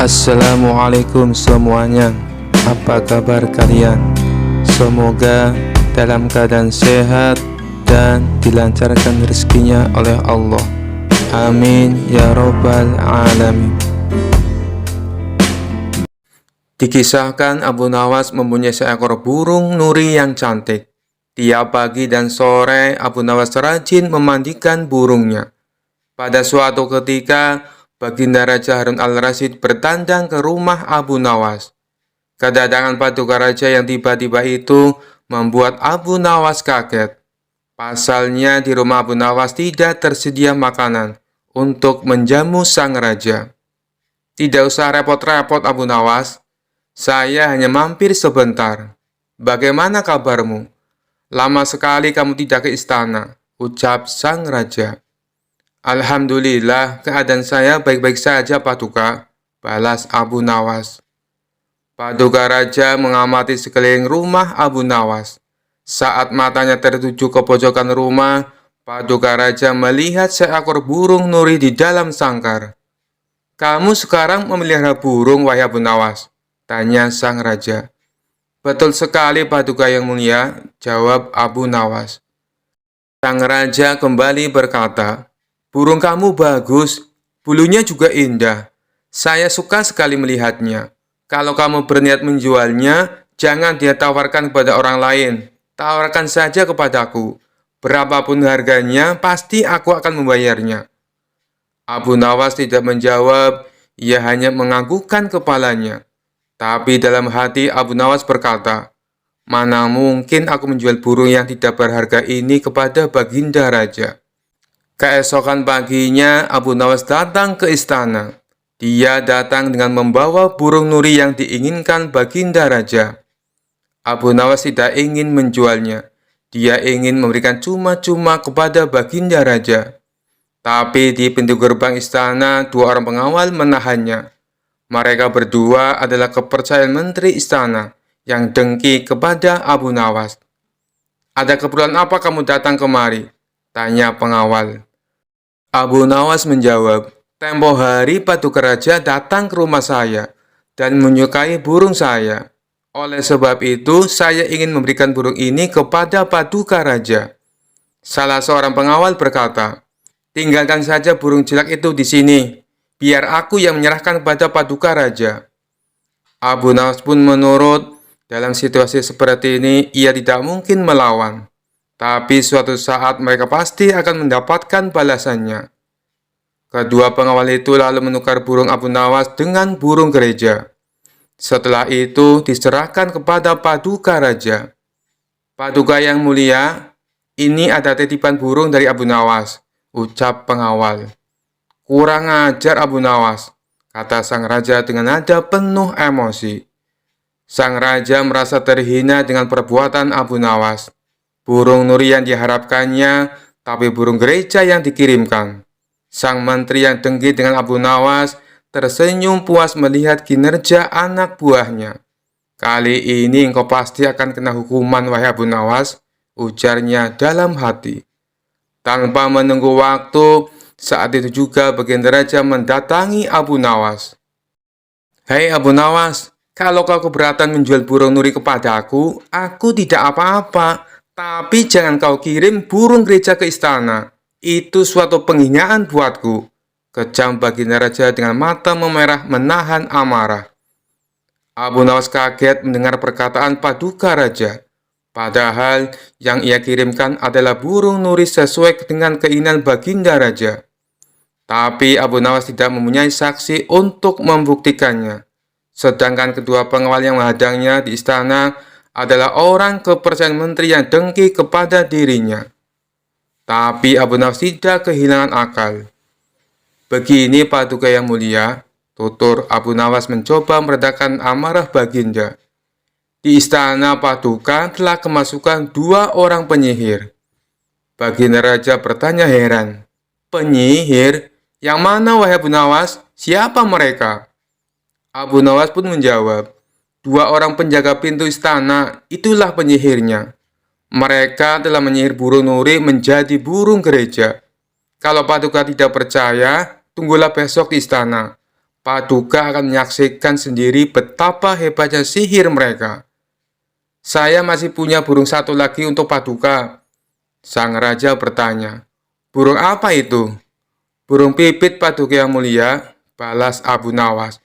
Assalamualaikum semuanya. Apa kabar kalian? Semoga dalam keadaan sehat dan dilancarkan rezekinya oleh Allah. Amin ya robbal alamin. Dikisahkan Abu Nawas mempunyai seekor burung nuri yang cantik. Tiap pagi dan sore Abu Nawas rajin memandikan burungnya. Pada suatu ketika, Baginda Raja Harun al-Rasyid bertandang ke rumah Abu Nawas. Kedatangan paduka raja yang tiba-tiba itu membuat Abu Nawas kaget. Pasalnya di rumah Abu Nawas tidak tersedia makanan untuk menjamu sang raja. Tidak usah repot-repot Abu Nawas, saya hanya mampir sebentar. Bagaimana kabarmu? Lama sekali kamu tidak ke istana, ucap sang raja. Alhamdulillah, keadaan saya baik-baik saja, Paduka, balas Abu Nawas. Paduka Raja mengamati sekeliling rumah Abu Nawas. Saat matanya tertuju ke pojokan rumah, Paduka Raja melihat seekor burung nuri di dalam sangkar. Kamu sekarang memelihara burung, wahai Abu Nawas? Tanya sang raja. Betul sekali, Paduka yang mulia, jawab Abu Nawas. Sang raja kembali berkata, burung kamu bagus, bulunya juga indah. Saya suka sekali melihatnya. Kalau kamu berniat menjualnya, jangan dia tawarkan kepada orang lain. Tawarkan saja kepadaku. Berapapun harganya, pasti aku akan membayarnya. Abu Nawas tidak menjawab, ia hanya menganggukkan kepalanya. Tapi dalam hati Abu Nawas berkata, mana mungkin aku menjual burung yang tidak berharga ini kepada Baginda Raja. Keesokan paginya, Abu Nawas datang ke istana. Dia datang dengan membawa burung nuri yang diinginkan Baginda Raja. Abu Nawas tidak ingin menjualnya. Dia ingin memberikan cuma-cuma kepada Baginda Raja. Tapi di pintu gerbang istana, dua orang pengawal menahannya. Mereka berdua adalah kepercayaan menteri istana yang dengki kepada Abu Nawas. Ada keperluan apa kamu datang kemari? Tanya pengawal. Abu Nawas menjawab, tempo hari Paduka Raja datang ke rumah saya dan menyukai burung saya. Oleh sebab itu, saya ingin memberikan burung ini kepada Paduka Raja. Salah seorang pengawal berkata, tinggalkan saja burung jelek itu di sini, biar aku yang menyerahkan kepada Paduka Raja. Abu Nawas pun menurut. Dalam situasi seperti ini, ia tidak mungkin melawan. Tapi suatu saat mereka pasti akan mendapatkan balasannya. Kedua pengawal itu lalu menukar burung Abu Nawas dengan burung gereja. Setelah itu diserahkan kepada Paduka Raja. Paduka yang mulia, ini ada titipan burung dari Abu Nawas, ucap pengawal. Kurang ajar Abu Nawas, kata sang raja dengan nada penuh emosi. Sang raja merasa terhina dengan perbuatan Abu Nawas. Burung nuri yang diharapkannya, tapi burung gereja yang dikirimkan. Sang menteri yang dengki dengan Abu Nawas tersenyum puas melihat kinerja anak buahnya. Kali ini engkau pasti akan kena hukuman, wahai Abu Nawas, ujarnya dalam hati. Tanpa menunggu waktu, saat itu juga Baginda Raja mendatangi Abu Nawas. Hei Abu Nawas, kalau kau keberatan menjual burung nuri kepadaku, aku tidak apa-apa. Tapi jangan kau kirim burung gereja ke istana. Itu suatu penghinaan buatku. Kejam Baginda Raja dengan mata memerah menahan amarah. Abu Nawas kaget mendengar perkataan Paduka Raja. Padahal yang ia kirimkan adalah burung nuri sesuai dengan keinginan Baginda Raja. Tapi Abu Nawas tidak mempunyai saksi untuk membuktikannya. Sedangkan kedua pengawal yang menghadangnya di istana adalah orang kepercayaan menteri yang dengki kepada dirinya. Tapi Abu Nawas tidak kehilangan akal. Begini Paduka yang mulia, tutur Abu Nawas mencoba meredakan amarah Baginda. Di istana Paduka telah kemasukan dua orang penyihir. Baginda Raja bertanya heran. Penyihir? Yang mana wahai Abu Nawas? Siapa mereka? Abu Nawas pun menjawab, dua orang penjaga pintu istana, itulah penyihirnya. Mereka telah menyihir burung nuri menjadi burung gereja. Kalau Paduka tidak percaya, tunggulah besok di istana. Paduka akan menyaksikan sendiri betapa hebatnya sihir mereka. Saya masih punya burung satu lagi untuk Paduka. Sang raja bertanya. Burung apa itu? Burung pipit, Paduka yang mulia, balas Abu Nawas.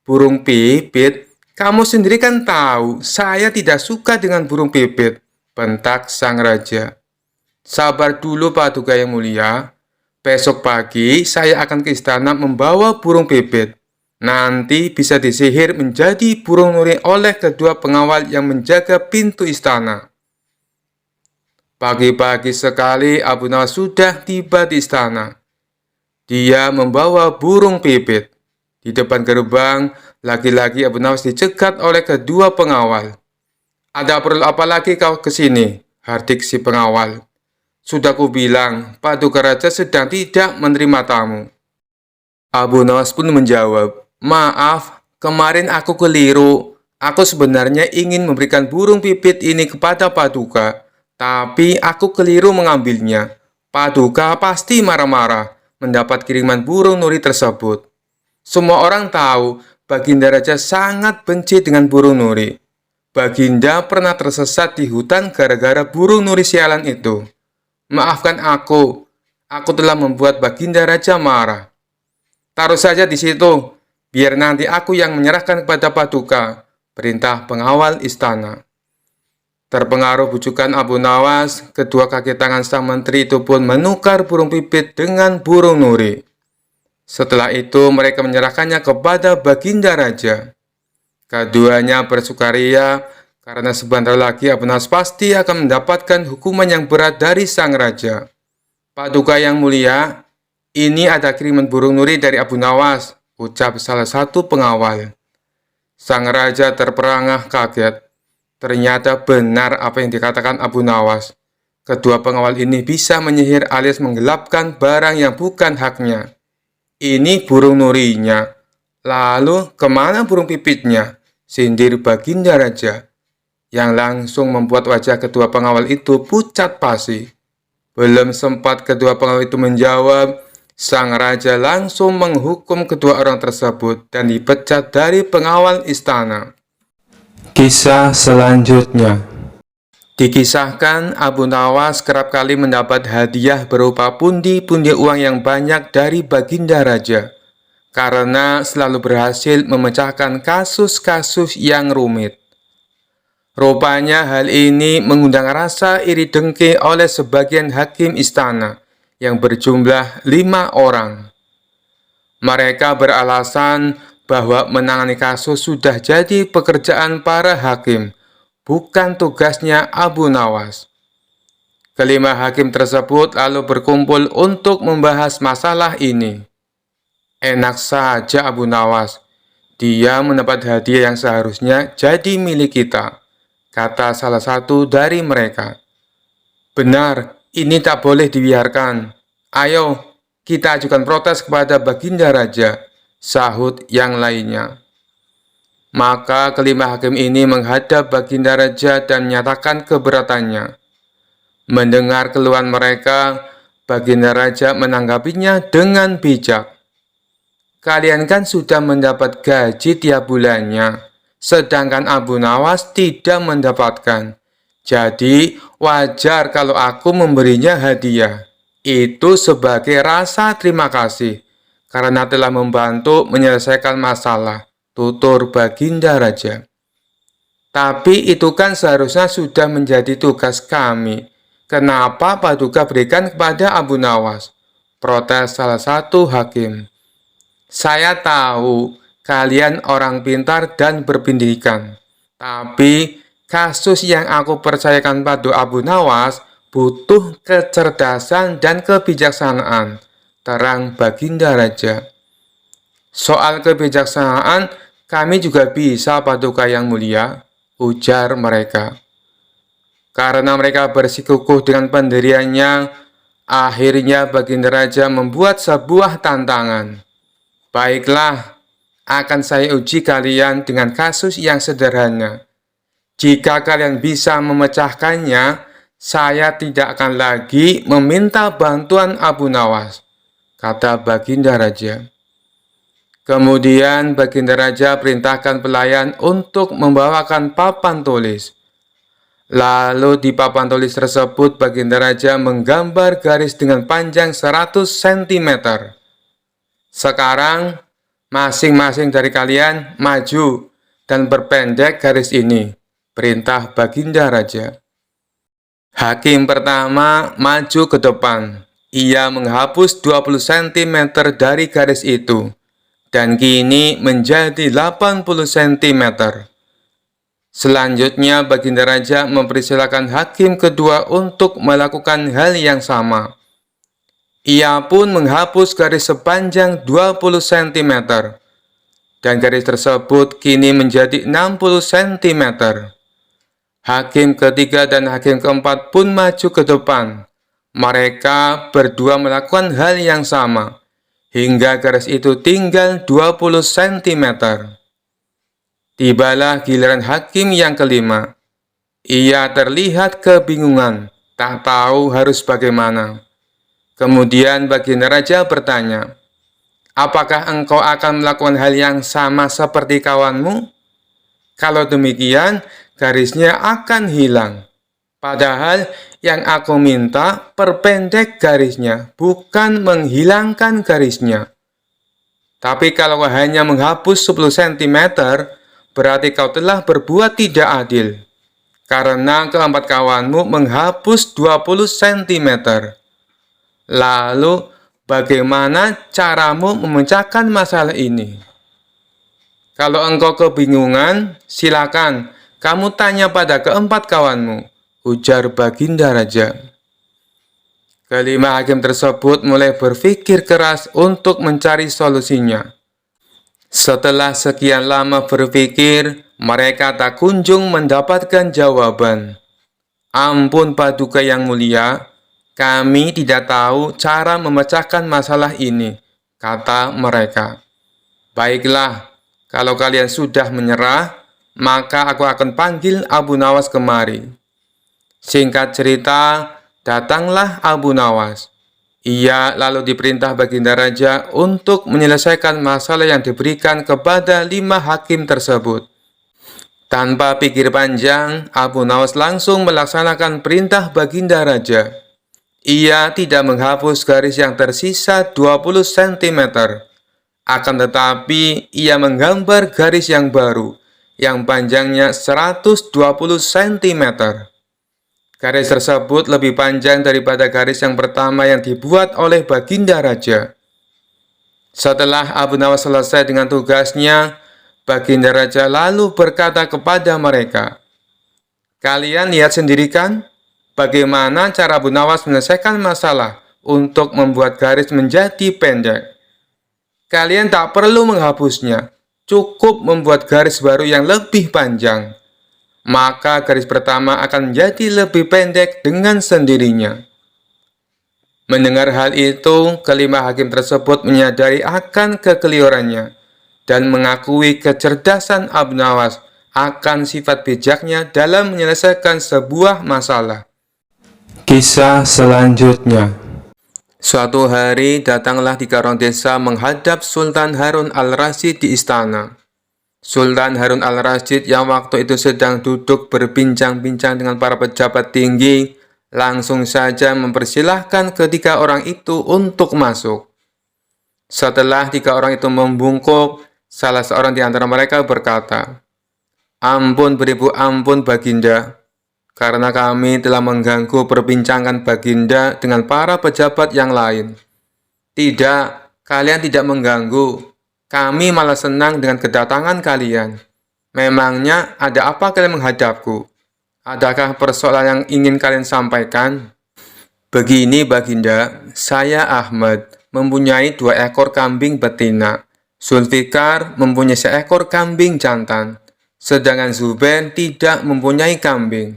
Burung pipit? Kamu sendiri kan tahu, saya tidak suka dengan burung pipit, bentak sang raja. Sabar dulu, Paduka yang mulia. Besok pagi saya akan ke istana membawa burung pipit. Nanti bisa disihir menjadi burung nuri oleh kedua pengawal yang menjaga pintu istana. Pagi-pagi sekali Abu Nawas sudah tiba di istana. Dia membawa burung pipit. Di depan gerbang, lagi-lagi Abu Nawas dicegat oleh kedua pengawal. Ada perlu apa lagi kau ke sini? Hardik si pengawal. Sudah kubilang, Paduka Raja sedang tidak menerima tamu. Abu Nawas pun menjawab, maaf, kemarin aku keliru. Aku sebenarnya ingin memberikan burung pipit ini kepada Paduka, tapi aku keliru mengambilnya. Paduka pasti marah-marah mendapat kiriman burung nuri tersebut. Semua orang tahu Baginda Raja sangat benci dengan burung nuri. Baginda pernah tersesat di hutan gara-gara burung nuri sialan itu. Maafkan aku telah membuat Baginda Raja marah. Taruh saja di situ, biar nanti aku yang menyerahkan kepada Paduka, perintah pengawal istana. Terpengaruh bujukan Abu Nawas, kedua kaki tangan sang menteri itu pun menukar burung pipit dengan burung nuri. Setelah itu mereka menyerahkannya kepada Baginda Raja. Keduanya bersukaria karena sebentar lagi Abu Nawas pasti akan mendapatkan hukuman yang berat dari sang raja. Paduka yang mulia, ini ada kiriman burung nuri dari Abu Nawas, ucap salah satu pengawal. Sang raja terperangah kaget. Ternyata benar apa yang dikatakan Abu Nawas. Kedua pengawal ini bisa menyihir alias menggelapkan barang yang bukan haknya. Ini burung nurinya. Lalu kemana burung pipitnya? Sindir Baginda Raja, yang langsung membuat wajah kedua pengawal itu pucat pasi. Belum sempat kedua pengawal itu menjawab, sang raja langsung menghukum kedua orang tersebut dan dipecat dari pengawal istana. Kisah selanjutnya. Dikisahkan Abu Nawas kerap kali mendapat hadiah berupa pundi-pundi uang yang banyak dari Baginda Raja, karena selalu berhasil memecahkan kasus-kasus yang rumit. Rupanya hal ini mengundang rasa iri dengki oleh sebagian hakim istana yang berjumlah 5 orang. Mereka beralasan bahwa menangani kasus sudah jadi pekerjaan para hakim, bukan tugasnya Abu Nawas. Kelima hakim tersebut lalu berkumpul untuk membahas masalah ini. Enak saja Abu Nawas, dia mendapat hadiah yang seharusnya jadi milik kita, kata salah satu dari mereka. Benar, ini tak boleh dibiarkan. Ayo, kita ajukan protes kepada Baginda Raja, sahut yang lainnya. Maka kelima hakim ini menghadap Baginda Raja dan menyatakan keberatannya. Mendengar keluhan mereka, Baginda Raja menanggapinya dengan bijak. Kalian kan sudah mendapat gaji tiap bulannya, sedangkan Abu Nawas tidak mendapatkan. Jadi, wajar kalau aku memberinya hadiah. Itu sebagai rasa terima kasih, karena telah membantu menyelesaikan masalah, tutur Baginda Raja. Tapi itu kan seharusnya sudah menjadi tugas kami. Kenapa Paduka berikan kepada Abu Nawas? Protes salah satu hakim. Saya tahu kalian orang pintar dan berpendidikan, tapi kasus yang aku percayakan pada Abu Nawas butuh kecerdasan dan kebijaksanaan, terang Baginda Raja. Soal kebijaksanaan, kami juga bisa, Paduka yang mulia, ujar mereka. Karena mereka bersikukuh dengan pendiriannya, akhirnya Baginda Raja membuat sebuah tantangan. Baiklah, akan saya uji kalian dengan kasus yang sederhana. Jika kalian bisa memecahkannya, saya tidak akan lagi meminta bantuan Abu Nawas, kata Baginda Raja. Kemudian baginda raja perintahkan pelayan untuk membawakan papan tulis. Lalu di papan tulis tersebut baginda raja menggambar garis dengan panjang 100 cm. Sekarang masing-masing dari kalian maju dan perpendek garis ini, perintah baginda raja. Hakim pertama maju ke depan. Ia menghapus 20 cm dari garis itu, dan kini menjadi 80 cm. Selanjutnya, baginda raja mempersilahkan hakim kedua untuk melakukan hal yang sama. Ia pun menghapus garis sepanjang 20 cm, dan garis tersebut kini menjadi 60 cm. Hakim ketiga dan hakim keempat pun maju ke depan. Mereka berdua melakukan hal yang sama, hingga garis itu tinggal 20 cm. Tibalah giliran hakim yang kelima. Ia terlihat kebingungan, tak tahu harus bagaimana. Kemudian baginda raja bertanya, "Apakah engkau akan melakukan hal yang sama seperti kawanmu? Kalau demikian, garisnya akan hilang. Padahal yang aku minta perpendek garisnya, bukan menghilangkan garisnya. Tapi kalau hanya menghapus 10 cm, berarti kau telah berbuat tidak adil, karena keempat kawanmu menghapus 20 cm. Lalu, bagaimana caramu memecahkan masalah ini? Kalau engkau kebingungan, silakan kamu tanya pada keempat kawanmu," ujar baginda raja. Kelima hakim tersebut mulai berpikir keras untuk mencari solusinya. Setelah sekian lama berpikir, mereka tak kunjung mendapatkan jawaban. "Ampun Paduka yang mulia, kami tidak tahu cara memecahkan masalah ini," kata mereka. "Baiklah, kalau kalian sudah menyerah, maka aku akan panggil Abu Nawas kemari." Singkat cerita, datanglah Abu Nawas. Ia lalu diperintah baginda raja untuk menyelesaikan masalah yang diberikan kepada 5 hakim tersebut. Tanpa pikir panjang, Abu Nawas langsung melaksanakan perintah baginda raja. Ia tidak menghapus garis yang tersisa 20 cm. Akan tetapi, ia menggambar garis yang baru, yang panjangnya 120 cm. Garis tersebut lebih panjang daripada garis yang pertama yang dibuat oleh baginda raja. Setelah Abu Nawas selesai dengan tugasnya, baginda raja lalu berkata kepada mereka, "Kalian lihat sendiri kan, bagaimana cara Abu Nawas menyelesaikan masalah untuk membuat garis menjadi pendek. Kalian tak perlu menghapusnya, cukup membuat garis baru yang lebih panjang. Maka garis pertama akan menjadi lebih pendek dengan sendirinya." Mendengar hal itu, kelima hakim tersebut menyadari akan kekeliruannya dan mengakui kecerdasan Abu Nawas akan sifat bijaknya dalam menyelesaikan sebuah masalah. Kisah selanjutnya. Suatu hari datanglah 3 orang desa menghadap Sultan Harun al-Rasyid di istana. Sultan Harun al-Rasyid yang waktu itu sedang duduk berbincang-bincang dengan para pejabat tinggi, langsung saja mempersilahkan ketiga orang itu untuk masuk. Setelah 3 orang itu membungkuk, salah seorang di antara mereka berkata, "Ampun beribu ampun baginda, karena kami telah mengganggu perbincangan baginda dengan para pejabat yang lain." "Tidak, kalian tidak mengganggu. Kami malah senang dengan kedatangan kalian. Memangnya ada apa kalian menghadapku? Adakah persoalan yang ingin kalian sampaikan?" "Begini baginda, saya Ahmad mempunyai 2 ekor kambing betina. Zulfikar mempunyai seekor kambing jantan, sedangkan Zubair tidak mempunyai kambing.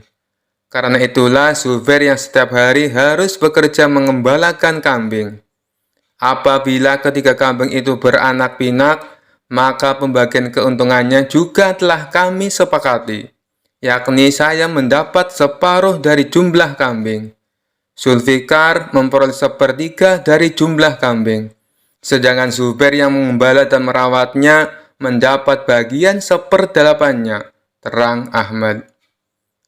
Karena itulah Zubair yang setiap hari harus bekerja mengembalakan kambing. Apabila ketiga kambing itu beranak pinak, maka pembagian keuntungannya juga telah kami sepakati, yakni saya mendapat separuh dari jumlah kambing. Zulfikar memperoleh 1/3 dari jumlah kambing, Sedangkan Zubair yang mengembala dan merawatnya mendapat bagian 1/8-nya, terang Ahmad.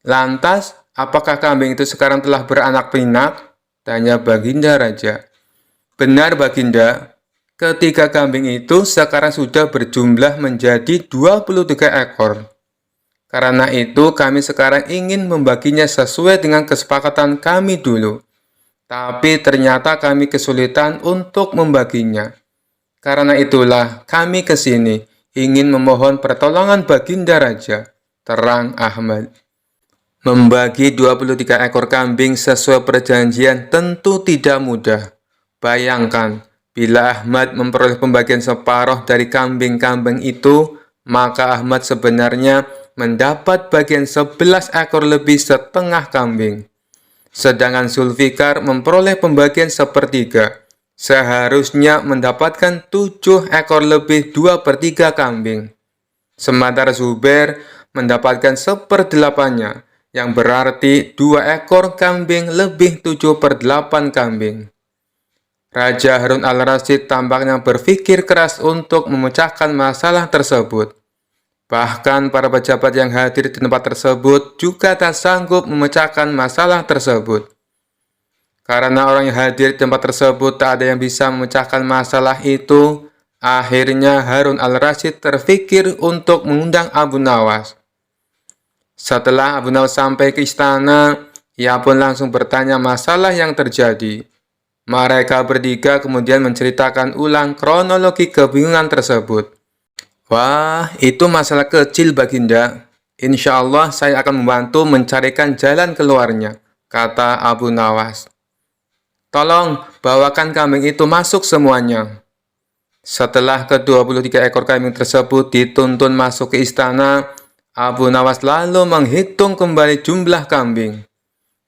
Lantas, apakah kambing itu sekarang telah beranak pinak? Tanya Baginda Raja. Benar Baginda, ketiga kambing itu sekarang sudah berjumlah menjadi 23 ekor. Karena itu kami sekarang ingin membaginya sesuai dengan kesepakatan kami dulu. Tapi ternyata kami kesulitan untuk membaginya. Karena itulah kami ke sini ingin memohon pertolongan Baginda Raja, terang Ahmad. Membagi 23 ekor kambing sesuai perjanjian tentu tidak mudah. Bayangkan, bila Ahmad memperoleh pembagian separuh dari kambing-kambing itu, maka Ahmad sebenarnya mendapat bagian 11 ekor lebih setengah kambing. Sedangkan Zulfikar memperoleh pembagian 1/3, seharusnya mendapatkan 7 ekor lebih 2/3 kambing. Sementara Zubair mendapatkan 1/8-nya, yang berarti 2 ekor kambing lebih 7/8 kambing. Raja Harun al-Rasyid tampaknya berpikir keras untuk memecahkan masalah tersebut. Bahkan para pejabat yang hadir di tempat tersebut juga tak sanggup memecahkan masalah tersebut. Karena orang yang hadir di tempat tersebut tak ada yang bisa memecahkan masalah itu, akhirnya Harun al-Rasyid terfikir untuk mengundang Abu Nawas. Setelah Abu Nawas sampai ke istana, ia pun langsung bertanya masalah yang terjadi. Mereka bertiga kemudian menceritakan ulang kronologi kebingungan tersebut. Wah, itu masalah kecil Baginda. Insya Allah saya akan membantu mencarikan jalan keluarnya, kata Abu Nawas. Tolong, bawakan kambing itu masuk semuanya. Setelah ke-23 ekor kambing tersebut dituntun masuk ke istana, Abu Nawas lalu menghitung kembali jumlah kambing.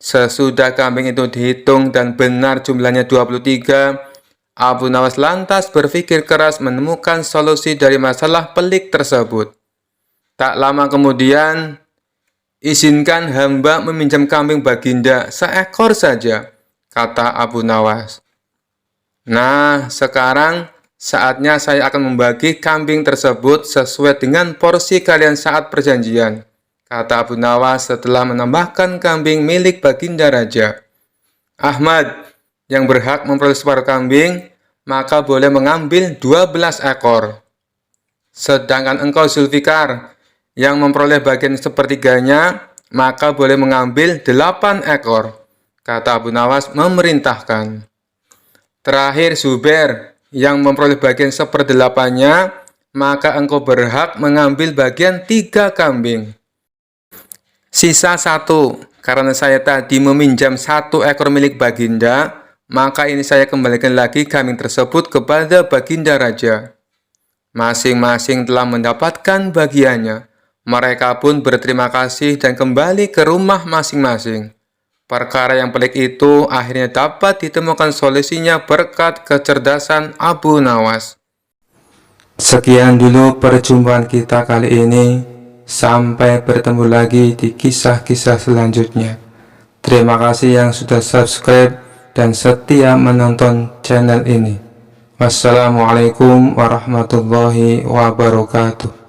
Sesudah kambing itu dihitung dan benar jumlahnya 23, Abu Nawas lantas berpikir keras menemukan solusi dari masalah pelik tersebut. Tak lama kemudian, izinkan hamba meminjam kambing Baginda seekor saja, kata Abu Nawas. Nah, sekarang saatnya saya akan membagi kambing tersebut sesuai dengan porsi kalian saat perjanjian, kata Abu Nawas setelah menambahkan kambing milik Baginda Raja. Ahmad, yang berhak memperoleh separuh kambing, maka boleh mengambil 12 ekor. Sedangkan engkau Zulfikar, yang memperoleh bagian 1/3-nya, maka boleh mengambil 8 ekor, kata Abu Nawas memerintahkan. Terakhir Zubair, yang memperoleh bagian 1/8-nya, maka engkau berhak mengambil bagian 3 kambing. Sisa 1, karena saya tadi meminjam 1 ekor milik Baginda, maka ini saya kembalikan lagi kambing tersebut kepada Baginda Raja. Masing-masing telah mendapatkan bagiannya. Mereka pun berterima kasih dan kembali ke rumah masing-masing. Perkara yang pelik itu akhirnya dapat ditemukan solusinya berkat kecerdasan Abu Nawas. Sekian dulu perjumpaan kita kali ini. Sampai bertemu lagi di kisah-kisah selanjutnya. Terima kasih yang sudah subscribe dan setia menonton channel ini. Wassalamualaikum warahmatullahi wabarakatuh.